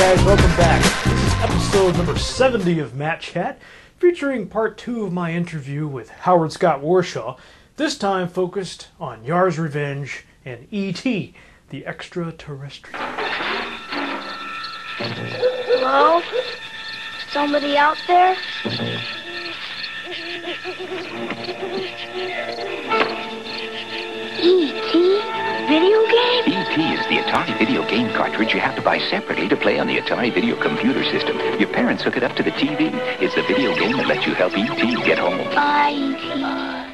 guys, welcome back. This is episode number 70 of Matt Chat, featuring part 2 of my interview with Howard Scott Warshaw, this time focused on Yar's Revenge and E.T., the Extra Terrestrial. Hello? Somebody out there? E.T.? Video game? E.T. is the Atari video game cartridge you have to buy separately to play on the Atari video computer system. Your parents hook it up to the TV. It's the video game that lets you help E.T. get home. Bye, E.T.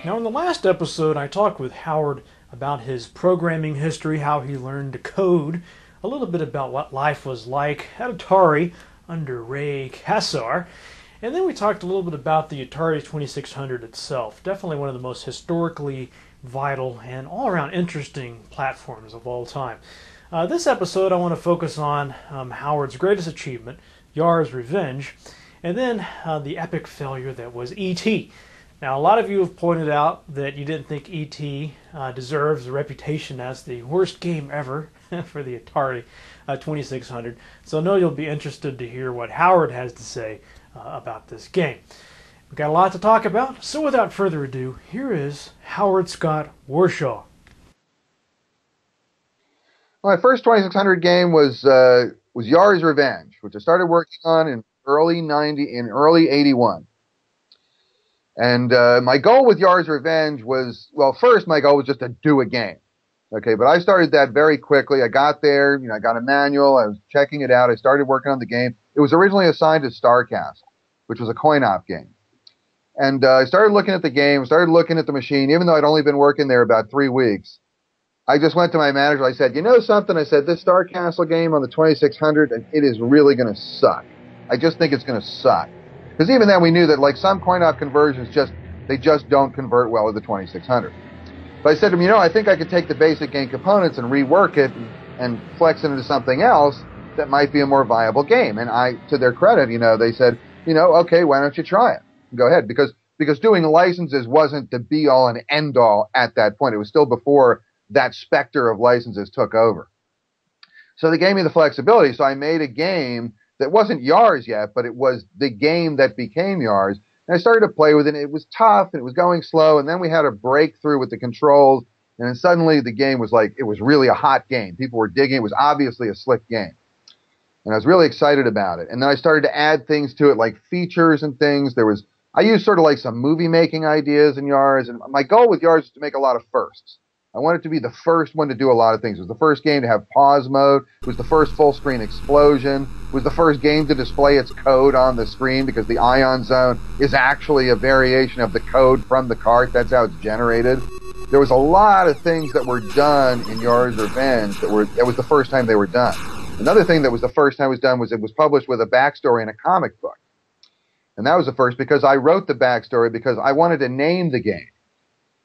Now, in the last episode, I talked with Howard about his programming history, how he learned to code, a little bit about what life was like at Atari under Ray Kassar, and then we talked a little bit about the Atari 2600 itself. Definitely one of the most historically vital and all-around interesting platforms of all time. This episode I want to focus on Howard's greatest achievement, Yar's Revenge, and then the epic failure that was E.T. Now, a lot of you have pointed out that you didn't think E.T. deserves a reputation as the worst game ever for the Atari 2600, so I know you'll be interested to hear what Howard has to say about this game. We've got a lot to talk about, so without further ado, here is Howard Scott Warshaw. My first 2600 game was Yar's Revenge, which I started working on in early 81. And my goal with Yar's Revenge was, well, first my goal was just to do a game. Okay, but I started that very quickly. I got there, I got a manual, I was checking it out, I started working on the game. It was originally assigned to StarCast, which was a coin-op game. And I started looking at the game, started looking at the machine, even though I'd only been working there about 3 weeks. I just went to my manager, I said, you know something? I said, this Star Castle game on the 2600, and it is really going to suck. I just think it's going to suck. Because even then we knew that like some coin-op conversions they just don't convert well with the 2600. But I said to him, I think I could take the basic game components and rework it and flex it into something else that might be a more viable game. And to their credit, they said, okay, why don't you try it? Go ahead, because doing licenses wasn't the be-all and end-all at that point. It was still before that specter of licenses took over. So they gave me the flexibility, so I made a game that wasn't Yar's yet, but it was the game that became Yar's. And I started to play with it, and it was tough, and it was going slow, and then we had a breakthrough with the controls, and then suddenly the game was it was really a hot game. People were digging it. It was obviously a slick game. And I was really excited about it. And then I started to add things to it, like features and things. I used sort of like some movie-making ideas in Yar's, and my goal with Yar's was to make a lot of firsts. I wanted to be the first one to do a lot of things. It was the first game to have pause mode. It was the first full-screen explosion. It was the first game to display its code on the screen because the Ion Zone is actually a variation of the code from the cart. That's how it's generated. There was a lot of things that were done in Yar's Revenge that was the first time they were done. Another thing that was the first time it was done was it was published with a backstory in a comic book. And that was the first because I wrote the backstory because I wanted to name the game.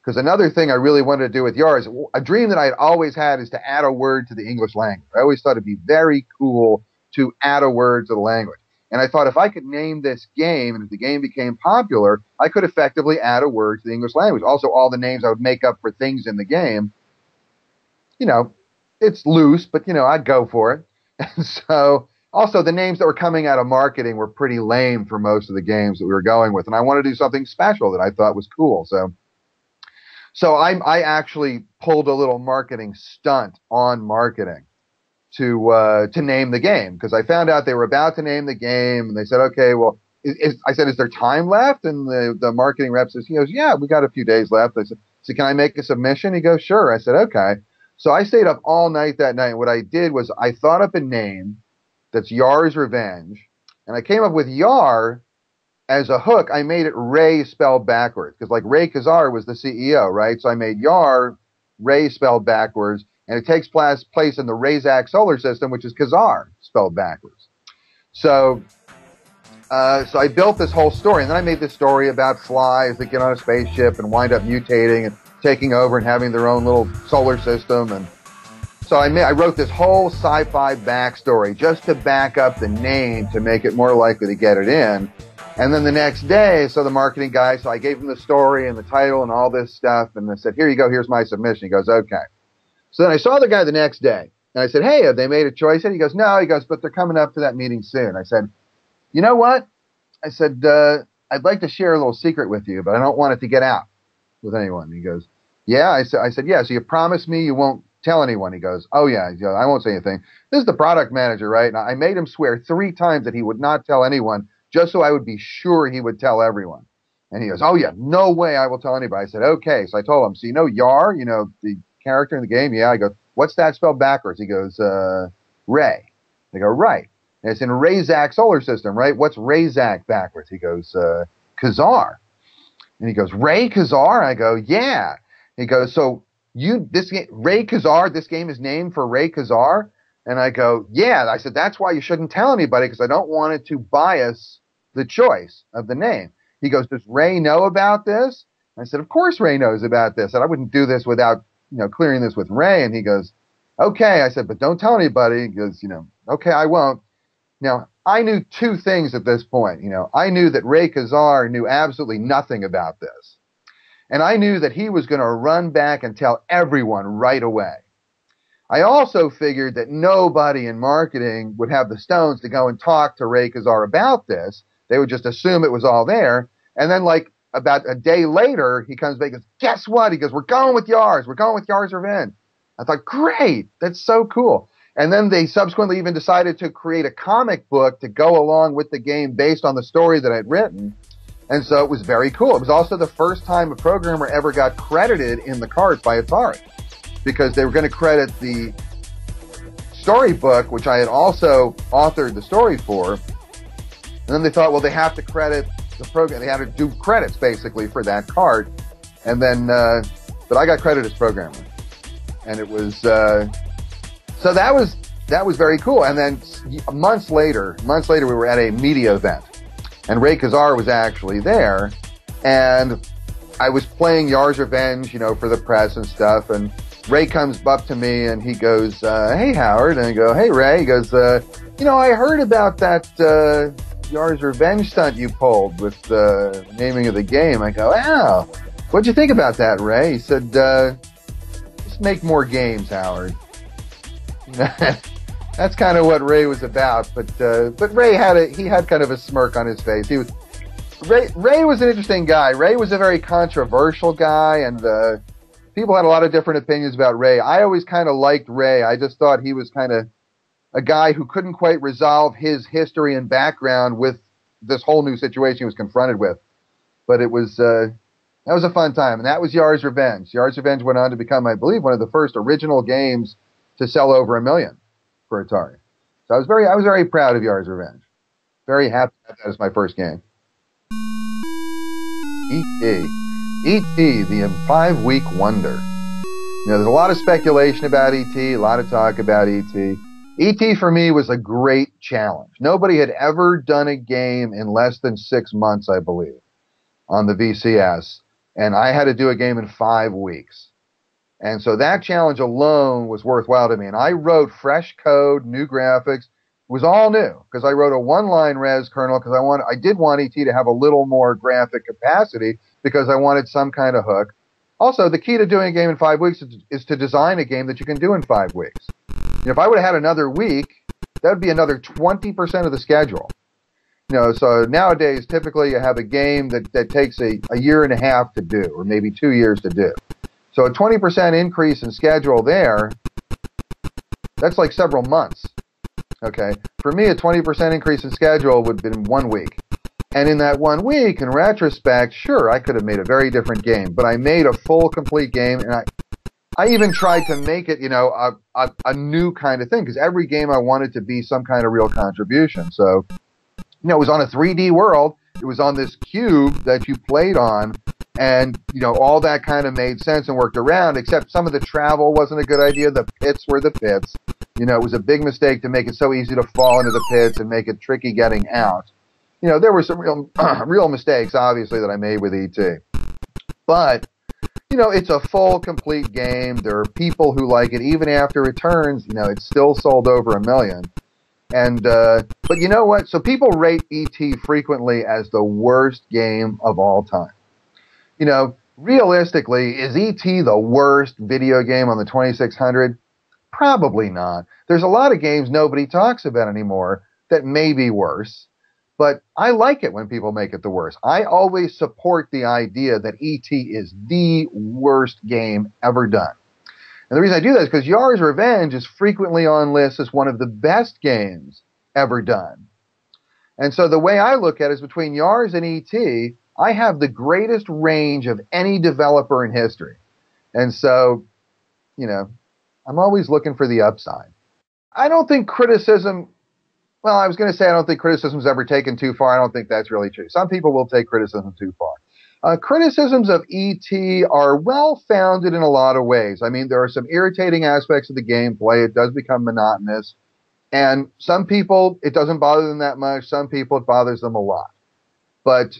Because another thing I really wanted to do with Yar's, a dream that I had always had is to add a word to the English language. I always thought it'd be very cool to add a word to the language. And I thought if I could name this game, and if the game became popular, I could effectively add a word to the English language. Also, all the names I would make up for things in the game, it's loose, but, I'd go for it. And so, also, the names that were coming out of marketing were pretty lame for most of the games that we were going with. And I wanted to do something special that I thought was cool. So I actually pulled a little marketing stunt on marketing to name the game, because I found out they were about to name the game, and they said, okay, well, I said, is there time left? And the marketing rep says, he goes, yeah, we got a few days left. I said, so can I make a submission? He goes, sure. I said, okay. So I stayed up all night that night. What I did was I thought up a name that's Yar's Revenge, and I came up with Yar as a hook. I made it Ray spelled backwards, because like Ray Kassar was the CEO, right? So I made Yar Ray spelled backwards, and it takes place in the Razak solar system, which is Kassar spelled backwards. So I built this whole story, and then I made this story about flies that get on a spaceship and wind up mutating and taking over and having their own little solar system. And so I wrote this whole sci-fi backstory just to back up the name to make it more likely to get it in. And then the next day, so the marketing guy, so I gave him the story and the title and all this stuff, and I said, here you go, here's my submission. He goes, okay. So then I saw the guy the next day, And I said, hey, have they made a choice yet? He goes, no. He goes, but they're coming up to that meeting soon. I said, you know what? I said, I'd like to share a little secret with you, but I don't want it to get out with anyone. He goes, yeah. I said, yeah. So you promise me you won't tell anyone? He goes, oh yeah. He goes, I won't say anything. This is the product manager, right? And I made him swear 3 times that he would not tell anyone, just so I would be sure he would tell everyone. And he goes, oh yeah, no way I will tell anybody. I said, okay. So I told him, so you know Yar, you know, the character in the game? Yeah. I go, what's that spelled backwards? He goes, Ray. I go, right. And it's in Razak solar system, right? What's Razak backwards? He goes, Khazar. And he goes, Ray Khazar? I go, yeah. He goes, so Ray Khazar, this game is named for Ray Khazar? And I go, yeah. I said, that's why you shouldn't tell anybody, because I don't want it to bias the choice of the name. He goes, does Ray know about this? I said, of course Ray knows about this. And I wouldn't do this without, clearing this with Ray. And he goes, okay. I said, but don't tell anybody. He goes, okay, I won't. Now, I knew 2 things at this point. I knew that Ray Khazar knew absolutely nothing about this. And I knew that he was going to run back and tell everyone right away. I also figured that nobody in marketing would have the stones to go and talk to Ray Khazar about this. They would just assume it was all there. And then, like, about a day later, he comes back and goes, guess what? He goes, we're going with Yars. We're going with Yars Revenge. I thought, great. That's so cool. And then they subsequently even decided to create a comic book to go along with the game based on the story that I'd written. And so it was very cool. It was also the first time a programmer ever got credited in the cart by Atari, because they were going to credit the storybook, which I had also authored the story for. And then they thought, well, they have to credit the program. They had to do credits basically for that cart. And then, but I got credit as programmer. And it was, so that was very cool. And then months later, we were at a media event, and Ray Khazar was actually there, and I was playing Yar's Revenge, for the press and stuff. And Ray comes up to me and he goes, hey Howard. And I go, hey Ray. He goes, I heard about that, Yar's Revenge stunt you pulled with the naming of the game. I go, wow, what'd you think about that, Ray? He said, just make more games, Howard. That's kind of what Ray was about, but Ray had kind of a smirk on his face. Ray was an interesting guy. Ray was a very controversial guy, and people had a lot of different opinions about Ray. I always kind of liked Ray. I just thought he was kind of a guy who couldn't quite resolve his history and background with this whole new situation he was confronted with. But it was that was a fun time, and that was Yar's Revenge. Yar's Revenge went on to become, I believe, one of the first original games to sell over 1 million for Atari. So I was very proud of Yar's Revenge. Very happy that was my first game. E.T. E.T., the 5-week wonder. There's a lot of speculation about E.T., a lot of talk about E.T. E.T. for me was a great challenge. Nobody had ever done a game in less than 6 months, I believe, on the VCS. And I had to do a game in 5 weeks. And so that challenge alone was worthwhile to me. And I wrote fresh code, new graphics. It was all new, because I wrote a 1-line res kernel, because I did want ET to have a little more graphic capacity, because I wanted some kind of hook. Also, the key to doing a game in 5 weeks is to design a game that you can do in 5 weeks. If I would have had another week, that would be another 20% of the schedule. So nowadays, typically you have a game that takes a year and a half to do, or maybe 2 years to do. So a 20% increase in schedule there, that's like several months. Okay. For me, a 20% increase in schedule would have been 1 week. And in that 1 week, in retrospect, sure, I could have made a very different game, but I made a full, complete game, and I even tried to make it, a new kind of thing, because every game I wanted to be some kind of real contribution. So, it was on a 3D world. It was on this cube that you played on, and, all that kind of made sense and worked around, except some of the travel wasn't a good idea. The pits were the pits. It was a big mistake to make it so easy to fall into the pits and make it tricky getting out. There were some real mistakes, obviously, that I made with E.T. But, it's a full, complete game. There are people who like it. Even after it turns, it's still sold over 1 million. And, but you know what? So people rate E.T. frequently as the worst game of all time. Realistically, is E.T. the worst video game on the 2600? Probably not. There's a lot of games nobody talks about anymore that may be worse, but I like it when people make it the worst. I always support the idea that E.T. is the worst game ever done. And the reason I do that is because Yar's Revenge is frequently on lists as one of the best games ever done. And so the way I look at it is between Yar's and E.T., I have the greatest range of any developer in history. And so, you know, I'm always looking for the upside. I don't think criticism, well, I was going to say I don't think criticism's ever taken too far. I don't think that's really true. Some people will take criticism too far. Criticisms of E.T. are well-founded in a lot of ways. I mean, there are some irritating aspects of the gameplay. It does become monotonous. And some people, it doesn't bother them that much. Some people, it bothers them a lot. But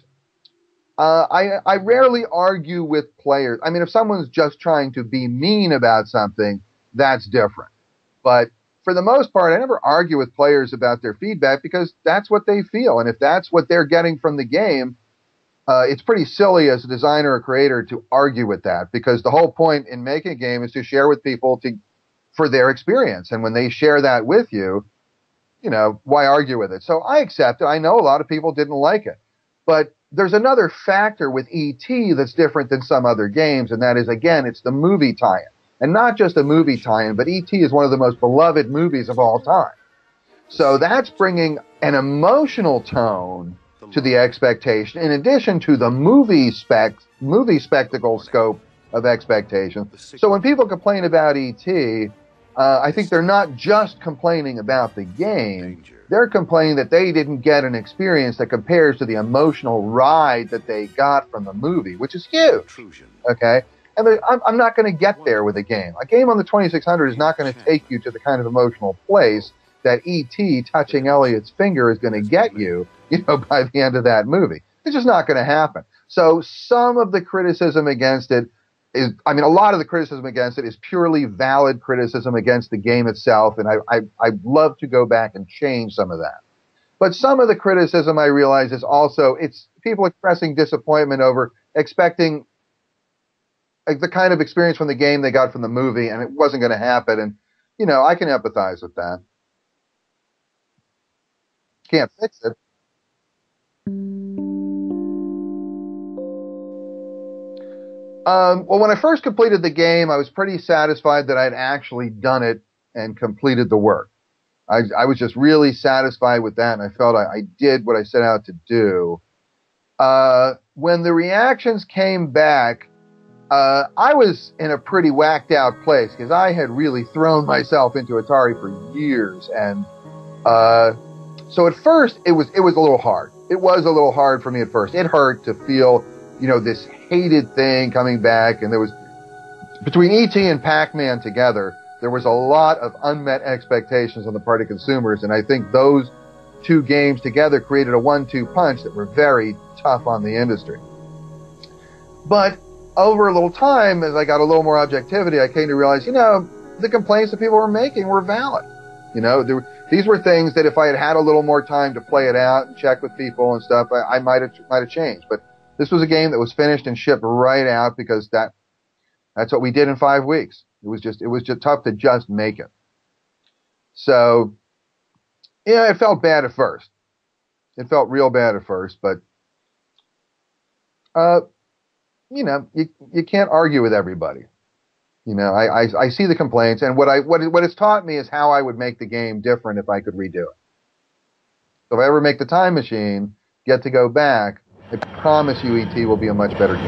I rarely argue with players. I mean, if someone's just trying to be mean about something, that's different. But for the most part, I never argue with players about their feedback because that's what they feel. And if that's what they're getting from the game, it's pretty silly as a designer or creator to argue with that, because the whole point in making a game is to share with people for their experience. And when they share that with you, you know, why argue with it? So I accept it. I know a lot of people didn't like it. But there's another factor with E.T. that's different than some other games, and that is, again, it's the movie tie-in. And not just a movie tie-in, but E.T. is one of the most beloved movies of all time. So that's bringing an emotional tone to the expectation, in addition to the movie spectacle scope of expectation. So when people complain about E.T., I think they're not just complaining about the game. They're complaining that they didn't get an experience that compares to the emotional ride that they got from the movie, which is huge. Okay? And I'm not going to get there with a game. A game on the 2600 is not going to take you to the kind of emotional place that E.T. touching Elliot's finger is going to get you, you know, by the end of that movie. It's just not going to happen. So some of the criticism against it is, I mean, a lot of the criticism against it is purely valid criticism against the game itself, and I'd love to go back and change some of that. But some of the criticism, I realize, is also, it's people expressing disappointment over expecting the kind of experience from the game they got from the movie, and it wasn't going to happen. And, you know, I can empathize with that. Can't fix it. Well, when I first completed the game, I was pretty satisfied that I'd actually done it and completed the work. I was just really satisfied with that, and I felt I did what I set out to do. When the reactions came back, I was in a pretty whacked out place because I had really thrown myself into Atari for years, and so at first it was a little hard. It was a little hard for me at first. It hurt to feel, you know, this hated thing coming back, and there was, between E.T. and Pac-Man together, there was a lot of unmet expectations on the part of consumers, and I think those two games together created a 1-2 punch that were very tough on the industry. But over a little time, as I got a little more objectivity, I came to realize, you know, the complaints that people were making were valid. You know, these were things that if I had had a little more time to play it out and check with people and stuff, I might have changed. But this was a game that was finished and shipped right out because that's what we did in 5 weeks. It was just tough to just make it. So, yeah, it felt bad at first. It felt real bad at first, but you know, you can't argue with everybody. You know, I see the complaints, and what it's taught me is how I would make the game different if I could redo it. So if I ever make the time machine, get to go back, I promise you E.T. will be a much better game.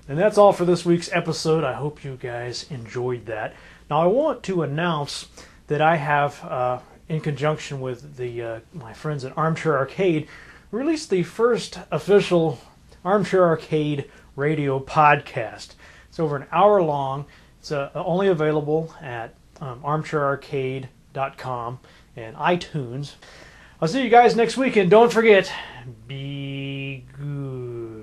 And that's all for this week's episode. I hope you guys enjoyed that. Now I want to announce that I have, in conjunction with my friends at Armchair Arcade, released the first official Armchair Arcade radio podcast. It's over an hour long. It's only available at armchairarcade.com and iTunes. I'll see you guys next week, and don't forget, be good.